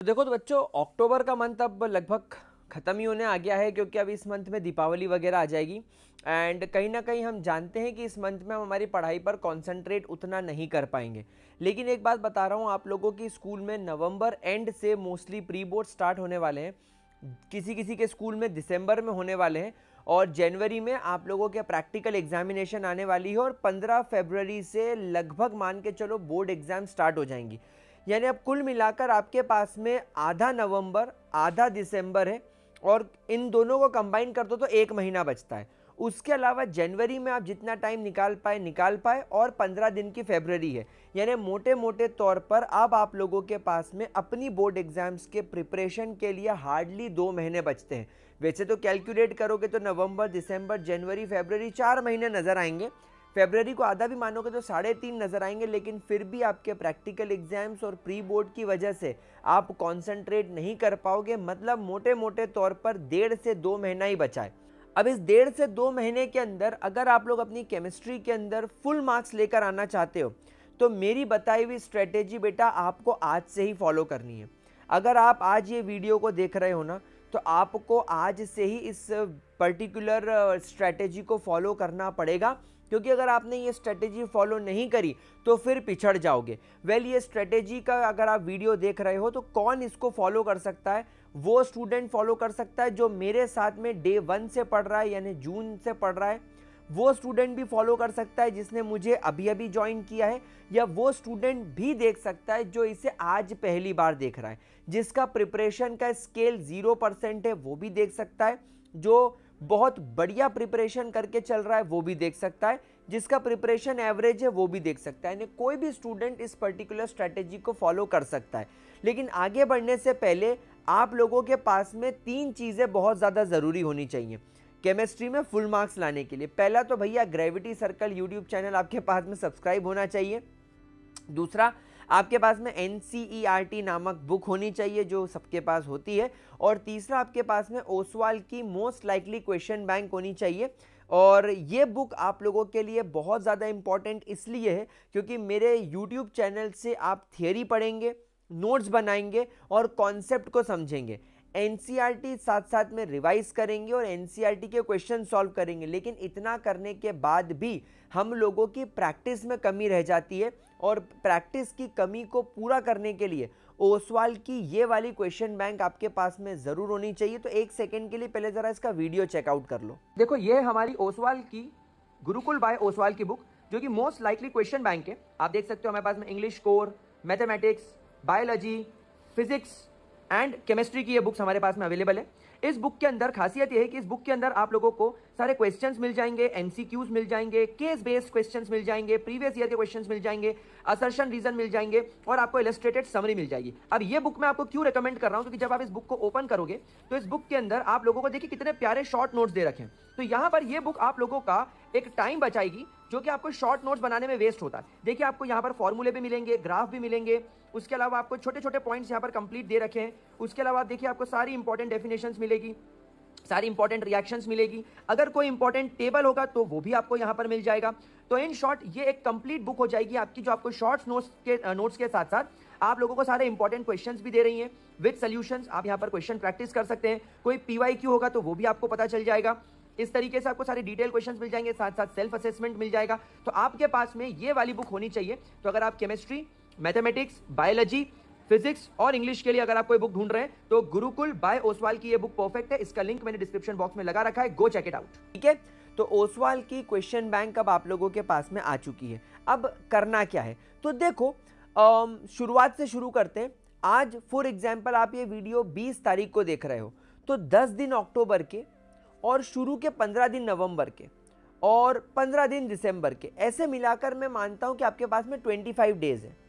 तो देखो तो बच्चों, अक्टूबर का मंथ अब लगभग ख़त्म ही होने आ गया है, क्योंकि अब इस मंथ में दीपावली वगैरह आ जाएगी। एंड कहीं ना कहीं हम जानते हैं कि इस मंथ में हम हमारी पढ़ाई पर कंसंट्रेट उतना नहीं कर पाएंगे। लेकिन एक बात बता रहा हूँ आप लोगों की, स्कूल में नवंबर एंड से मोस्टली प्री बोर्ड स्टार्ट होने वाले हैं। किसी किसी के स्कूल में दिसंबर में होने वाले हैं, और जनवरी में आप लोगों के प्रैक्टिकल एग्जामिनेशन आने वाली है, और 15 फरवरी से लगभग मान के चलो बोर्ड एग्जाम स्टार्ट हो जाएंगी। यानी अब कुल मिलाकर आपके पास में आधा नवंबर आधा दिसंबर है, और इन दोनों को कंबाइन कर दो तो एक महीना बचता है। उसके अलावा जनवरी में आप जितना टाइम निकाल पाए, और 15 दिन की फरवरी है। यानी मोटे मोटे तौर पर अब आप लोगों के पास में अपनी बोर्ड एग्जाम्स के प्रिपरेशन के लिए हार्डली 2 महीने बचते हैं। वैसे तो कैलकुलेट करोगे तो नवंबर दिसंबर जनवरी फरवरी 4 महीने नज़र आएंगे, फरवरी को आधा भी मानोगे तो 3.5 नज़र आएंगे। लेकिन फिर भी आपके प्रैक्टिकल एग्जाम्स और प्री बोर्ड की वजह से आप कंसंट्रेट नहीं कर पाओगे। मतलब मोटे मोटे तौर पर 1.5 से 2 महीना ही बचा है। अब इस 1.5 से 2 महीने के अंदर अगर आप लोग अपनी केमिस्ट्री के अंदर फुल मार्क्स लेकर आना चाहते हो, तो मेरी बताई हुई स्ट्रेटेजी बेटा आपको आज से ही फॉलो करनी है। अगर आप आज ये वीडियो को देख रहे हो ना, तो आपको आज से ही इस पर्टिकुलर स्ट्रेटेजी को फॉलो करना पड़ेगा, क्योंकि अगर आपने ये स्ट्रेटेजी फॉलो नहीं करी तो फिर पिछड़ जाओगे। ये स्ट्रेटेजी का अगर आप वीडियो देख रहे हो तो कौन इसको फॉलो कर सकता है? वो स्टूडेंट फॉलो कर सकता है जो मेरे साथ में डे 1 से पढ़ रहा है, यानी जून से पढ़ रहा है। वो स्टूडेंट भी फॉलो कर सकता है जिसने मुझे अभी अभी ज्वाइन किया है, या वो स्टूडेंट भी देख सकता है जो इसे आज पहली बार देख रहा है। जिसका प्रिपरेशन का स्केल 0% है वो भी देख सकता है, जो बहुत बढ़िया प्रिपरेशन करके चल रहा है वो भी देख सकता है, जिसका प्रिपरेशन एवरेज है वो भी देख सकता है। यानी कोई भी स्टूडेंट इस पर्टिकुलर स्ट्रेटेजी को फॉलो कर सकता है। लेकिन आगे बढ़ने से पहले आप लोगों के पास में 3 चीज़ें बहुत ज़्यादा ज़रूरी होनी चाहिए केमिस्ट्री में फुल मार्क्स लाने के लिए। पहला तो भैया ग्रेविटी सर्कल यूट्यूब चैनल आपके पास में सब्सक्राइब होना चाहिए। दूसरा, आपके पास में NCERT नामक बुक होनी चाहिए जो सबके पास होती है। और तीसरा, आपके पास में ओसवाल की मोस्ट लाइकली क्वेश्चन बैंक होनी चाहिए। और ये बुक आप लोगों के लिए बहुत ज़्यादा इंपॉर्टेंट इसलिए है क्योंकि मेरे YouTube चैनल से आप थियरी पढ़ेंगे, नोट्स बनाएंगे और कॉन्सेप्ट को समझेंगे। NCERT साथ साथ में रिवाइज करेंगे और NCERT के क्वेश्चन सॉल्व करेंगे। लेकिन इतना करने के बाद भी हम लोगों की प्रैक्टिस में कमी रह जाती है, और प्रैक्टिस की कमी को पूरा करने के लिए ओसवाल की ये वाली क्वेश्चन बैंक आपके पास में ज़रूर होनी चाहिए। तो 1 सेकेंड के लिए पहले ज़रा इसका वीडियो चेकआउट कर लो। देखो, ये हमारी ओसवाल की गुरुकुल बाय ओसवाल की बुक, जो कि मोस्ट लाइकली क्वेश्चन बैंक है। आप देख सकते हो हमारे पास में English core, mathematics, biology, physics and chemistry की ये बुक्स हमारे पास में अवेलेबल है। इस बुक के अंदर खासियत ये है कि इस बुक के अंदर आप लोगों को सारे क्वेश्चंस मिल जाएंगे, MCQs मिल जाएंगे, केस बेस्ड क्वेश्चंस मिल जाएंगे, प्रीवियस ईयर के क्वेश्चंस मिल जाएंगे, असर्शन रीजन मिल जाएंगे, और आपको इलस्ट्रेटेड समरी मिल जाएगी। अब ये बुक मैं आपको क्यों रिकमेंड कर रहा हूं, क्योंकि जब आप इस बुक को ओपन करोगे तो इस बुक के अंदर आप लोगों को देखिए कितने प्यारे शॉर्ट नोट्स दे रखे हैं। तो यहां पर ये बुक आप लोगों का एक टाइम बचाएगी जो कि आपको शॉर्ट नोट्स बनाने में वेस्ट होता है। देखिए, आपको यहाँ पर फॉर्मूले भी मिलेंगे, ग्राफ भी मिलेंगे, उसके अलावा आपको छोटे छोटे पॉइंट्स यहाँ पर कंप्लीट दे रखे हैं। उसके अलावा देखिए आपको सारी इंपॉर्टेंट डेफिनेशंस मिलेगी, सारी इंपॉर्टेंट रिएक्शंस मिलेगी। अगर कोई इंपॉर्टेंट टेबल होगा तो वो भी आपको यहाँ पर मिल जाएगा। तो इन शॉर्ट ये एक कंप्लीट बुक हो जाएगी आपकी, जो आपको शॉर्ट्स नोट्स के साथ साथ आप लोगों को सारे इंपॉर्टेंट क्वेश्चंस भी दे रही हैं विद सॉल्यूशंस। आप यहाँ पर क्वेश्चन प्रैक्टिस कर सकते हैं। कोई PYQ होगा तो वो भी आपको पता चल जाएगा। इस तरीके से आपको सारे डिटेल क्वेश्चंस मिल जाएंगे, साथ साथ सेल्फ असेसमेंट मिल जाएगा। तो आपके पास में ये वाली बुक होनी चाहिए। तो अगर आप केमिस्ट्री, मैथमेटिक्स, बायोलॉजी, फिजिक्स और इंग्लिश के लिए अगर आप कोई बुक ढूंढ रहे हैं तो गुरुकुल बाय ओसवाल की ये बुक परफेक्ट है। इसका लिंक मैंने डिस्क्रिप्शन बॉक्स में लगा रखा है, गो चेक इट आउट। ठीक है, तो ओसवाल की क्वेश्चन बैंक अब आप लोगों के पास में आ चुकी है। अब करना क्या है, तो देखो शुरुआत से शुरू करते हैं। आज फॉर एग्जाम्पल आप ये वीडियो 20 तारीख को देख रहे हो, तो 10 दिन अक्टूबर के और शुरू के 15 दिन नवंबर के और 15 दिन दिसंबर के, ऐसे मिलाकर मैं मानता हूं कि आपके पास में 25 डेज है।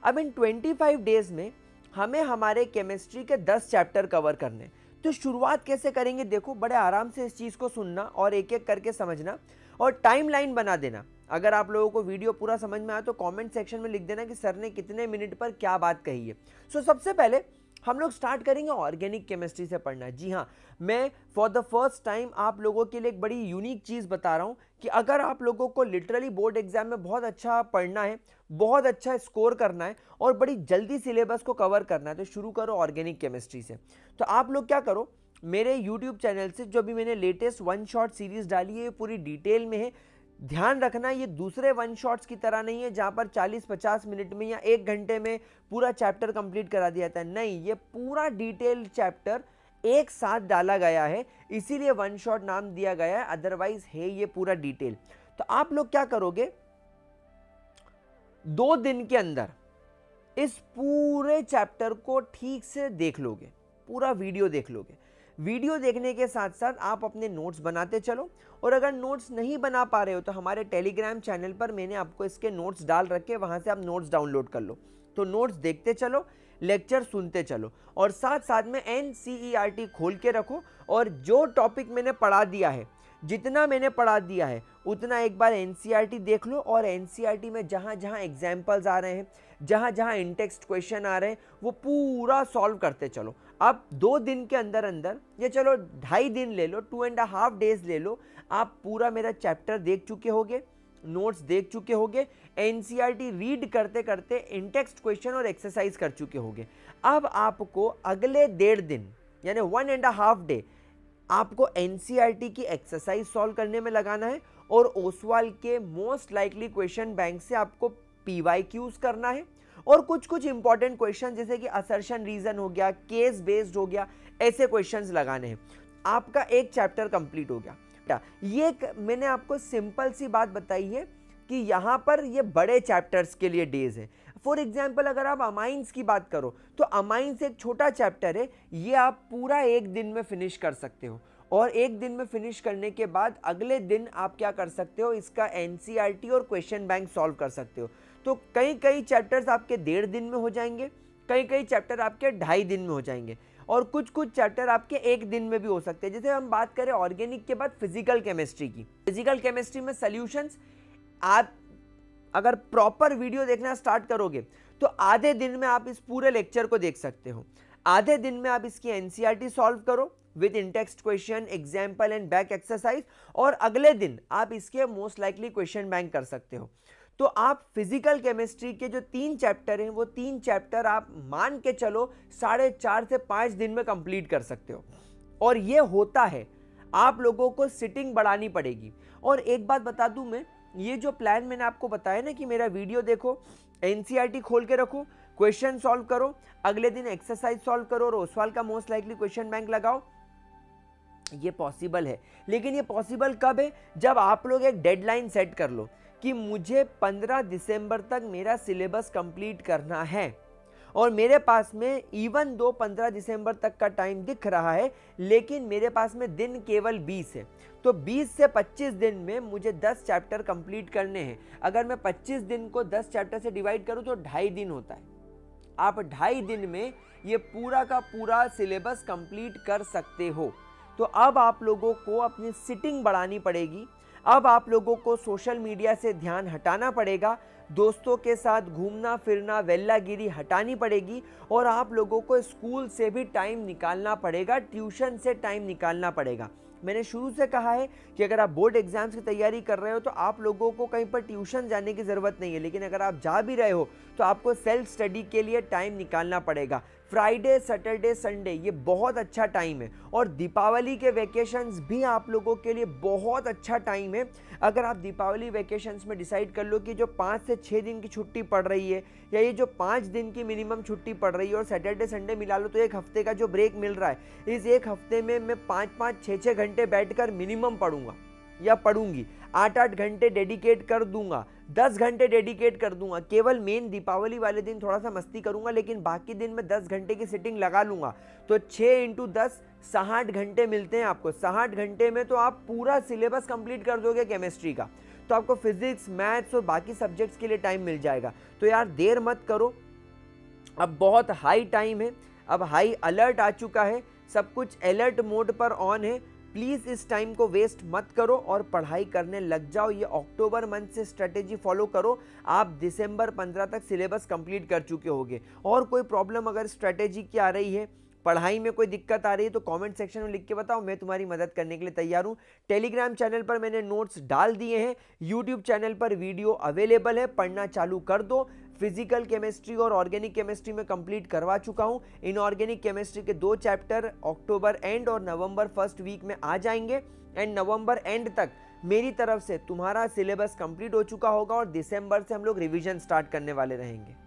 अब इन 25 डेज में हमें हमारे केमिस्ट्री के 10 चैप्टर कवर करने। तो शुरुआत कैसे करेंगे, देखो बड़े आराम से इस चीज़ को सुनना और एक एक करके समझना और टाइम लाइन बना देना। अगर आप लोगों को वीडियो पूरा समझ में आया तो कमेंट सेक्शन में लिख देना कि सर ने कितने मिनट पर क्या बात कही है। सबसे पहले हम लोग स्टार्ट करेंगे ऑर्गेनिक केमिस्ट्री से पढ़ना। जी हाँ, मैं फॉर द फर्स्ट टाइम आप लोगों के लिए एक बड़ी यूनिक चीज़ बता रहा हूँ कि अगर आप लोगों को लिटरली बोर्ड एग्जाम में बहुत अच्छा पढ़ना है, बहुत अच्छा स्कोर करना है और बड़ी जल्दी सिलेबस को कवर करना है, तो शुरू करो ऑर्गेनिक केमिस्ट्री से। तो आप लोग क्या करो, मेरे यूट्यूब चैनल से जो भी मैंने लेटेस्ट वन शॉट सीरीज डाली है, ये पूरी डिटेल में है। ध्यान रखना, ये दूसरे वन शॉट्स की तरह नहीं है जहां पर 40-50 मिनट में या 1 घंटे में पूरा चैप्टर कंप्लीट करा दिया जाता है। नहीं, ये पूरा डिटेल चैप्टर एक साथ डाला गया है, इसीलिए वन शॉट नाम दिया गया है, अदरवाइज है ये पूरा डिटेल। तो आप लोग क्या करोगे, 2 दिन के अंदर इस पूरे चैप्टर को ठीक से देख लोगे, पूरा वीडियो देख लोगे। वीडियो देखने के साथ साथ आप अपने नोट्स बनाते चलो, और अगर नोट्स नहीं बना पा रहे हो तो हमारे टेलीग्राम चैनल पर मैंने आपको इसके नोट्स डाल रखे, वहां से आप नोट्स डाउनलोड कर लो। तो नोट्स देखते चलो, लेक्चर सुनते चलो, और साथ साथ में NCERT खोल के रखो, और जो टॉपिक मैंने पढ़ा दिया है, जितना मैंने पढ़ा दिया है उतना एक बार NCERT देख लो, और NCERT में जहाँ जहाँ एग्जाम्पल्स आ रहे हैं, जहाँ जहाँ इनटेक्स्ट क्वेश्चन आ रहे हैं, वो पूरा सॉल्व करते चलो। अब 2 दिन के अंदर अंदर, या चलो 2.5 दिन ले लो, 2.5 डेज ले लो, आप पूरा मेरा चैप्टर देख चुके होगे, नोट्स देख चुके होगे, NCERT रीड करते करते इनटेक्स्ट क्वेश्चन और एक्सरसाइज कर चुके होगे। अब आपको अगले 1.5 दिन यानी 1.5 डे आपको NCERT की एक्सरसाइज सॉल्व करने में लगाना है, और ओसवाल के मोस्ट लाइकली क्वेश्चन बैंक से आपको PYQs करना है, और कुछ कुछ इंपॉर्टेंट क्वेश्चन जैसे कि असर्शन रीजन हो गया, केस बेस्ड हो गया, ऐसे क्वेश्चंस लगाने हैं। आपका एक चैप्टर कंप्लीट हो गया। ये मैंने आपको सिंपल सी बात बताई है कि यहाँ पर ये बड़े चैप्टर्स के लिए डेज है। फॉर एग्जाम्पल अगर आप अमाइंस की बात करो तो अमाइंस एक छोटा चैप्टर है, ये आप पूरा 1 दिन में फिनिश कर सकते हो, और 1 दिन में फिनिश करने के बाद अगले दिन आप क्या कर सकते हो, इसका NCERT और क्वेश्चन बैंक सॉल्व कर सकते हो। तो कई चैप्टर्स आपके 1.5 दिन में हो जाएंगे, कई चैप्टर आपके 2.5 दिन में हो जाएंगे, और कुछ चैप्टर आपके 1 दिन में भी हो सकते हैं। जैसे हम बात करें ऑर्गेनिक के बाद फिजिकल केमिस्ट्री की, फिजिकल केमिस्ट्री में सॉल्यूशंस आप अगर प्रॉपर वीडियो देखना स्टार्ट करोगे तो आधे दिन में आप इस पूरे लेक्चर को देख सकते हो। आधे दिन में आप इसकी NCERT सॉल्व करो with in-text question, example and back exercise, और अगले दिन आप इसके मोस्ट लाइकली क्वेश्चन बैंक कर सकते हो। तो आप फिजिकल केमिस्ट्री के जो 3 चैप्टर हैं, वो 3 चैप्टर आप मान के चलो 4.5 से 5 दिन में कंप्लीट कर सकते हो। और ये होता है, आप लोगों को सिटिंग बढ़ानी पड़ेगी। और एक बात बता दूं मैं, ये जो प्लान मैंने आपको बताया ना कि मेरा वीडियो देखो, NCERT खोल के रखो, क्वेश्चन सॉल्व करो, अगले दिन एक्सरसाइज सॉल्व करो, और ओसवाल का मोस्ट लाइकली क्वेश्चन बैंक लगाओ, ये पॉसिबल है। लेकिन ये पॉसिबल कब है, जब आप लोग एक डेडलाइन सेट कर लो कि मुझे 15 दिसंबर तक मेरा सिलेबस कंप्लीट करना है, और मेरे पास में इवन दो 15 दिसंबर तक का टाइम दिख रहा है, लेकिन मेरे पास में दिन केवल 20 है। तो 20 से 25 दिन में मुझे 10 चैप्टर कंप्लीट करने हैं। अगर मैं 25 दिन को 10 चैप्टर से डिवाइड करूं तो 2.5 दिन होता है। आप 2.5 दिन में ये पूरा का पूरा सिलेबस कंप्लीट कर सकते हो। तो अब आप लोगों को अपनी सिटिंग बढ़ानी पड़ेगी, अब आप लोगों को सोशल मीडिया से ध्यान हटाना पड़ेगा, दोस्तों के साथ घूमना फिरना वेल्लागिरी हटानी पड़ेगी, और आप लोगों को स्कूल से भी टाइम निकालना पड़ेगा, ट्यूशन से टाइम निकालना पड़ेगा। मैंने शुरू से कहा है कि अगर आप बोर्ड एग्जाम्स की तैयारी कर रहे हो तो आप लोगों को कहीं पर ट्यूशन जाने की ज़रूरत नहीं है, लेकिन अगर आप जा भी रहे हो तो आपको सेल्फ स्टडी के लिए टाइम निकालना पड़ेगा। फ्राइडे, सैटरडे, संडे ये बहुत अच्छा टाइम है, और दीपावली के वैकेशंस भी आप लोगों के लिए बहुत अच्छा टाइम है। अगर आप दीपावली वैकेशंस में डिसाइड कर लो कि जो 5 से 6 दिन की छुट्टी पड़ रही है, या ये जो 5 दिन की मिनिमम छुट्टी पड़ रही है, और सैटरडे संडे मिला लो तो 1 हफ्ते का जो ब्रेक मिल रहा है, इस 1 हफ्ते में मैं 5-5, 6-6 घंटे बैठकर मिनिमम पढ़ूंगा या पढ़ूंगी, 8-8 घंटे डेडिकेट कर दूंगा, 10 घंटे डेडिकेट कर दूंगा। केवल मेन दीपावली वाले दिन थोड़ा सा मस्ती करूंगा, लेकिन बाकी दिन में 10 घंटे की सिटिंग लगा लूंगा। तो 6 × 10 60 घंटे मिलते हैं आपको। 60 घंटे में तो आप पूरा सिलेबस कंप्लीट कर दोगे केमिस्ट्री का, तो आपको फिजिक्स, मैथ्स और बाकी सब्जेक्ट्स के लिए टाइम मिल जाएगा। तो यार देर मत करो, अब बहुत हाई टाइम है, अब हाई अलर्ट आ चुका है, सब कुछ अलर्ट मोड पर ऑन है। प्लीज़ इस टाइम को वेस्ट मत करो और पढ़ाई करने लग जाओ। ये अक्टूबर मंथ से स्ट्रेटेजी फॉलो करो, आप दिसंबर 15 तक सिलेबस कंप्लीट कर चुके होगे। और कोई प्रॉब्लम अगर स्ट्रेटेजी की आ रही है, पढ़ाई में कोई दिक्कत आ रही है, तो कमेंट सेक्शन में लिख के बताओ, मैं तुम्हारी मदद करने के लिए तैयार हूं। टेलीग्राम चैनल पर मैंने नोट्स डाल दिए हैं, यूट्यूब चैनल पर वीडियो अवेलेबल है, पढ़ना चालू कर दो। फिजिकल केमिस्ट्री और ऑर्गेनिक केमिस्ट्री में कंप्लीट करवा चुका हूं। इनऑर्गेनिक केमिस्ट्री के 2 चैप्टर अक्टूबर एंड और नवंबर फर्स्ट वीक में आ जाएंगे एंड नवंबर एंड तक मेरी तरफ से तुम्हारा सिलेबस कंप्लीट हो चुका होगा और दिसंबर से हम लोग रिवीजन स्टार्ट करने वाले रहेंगे।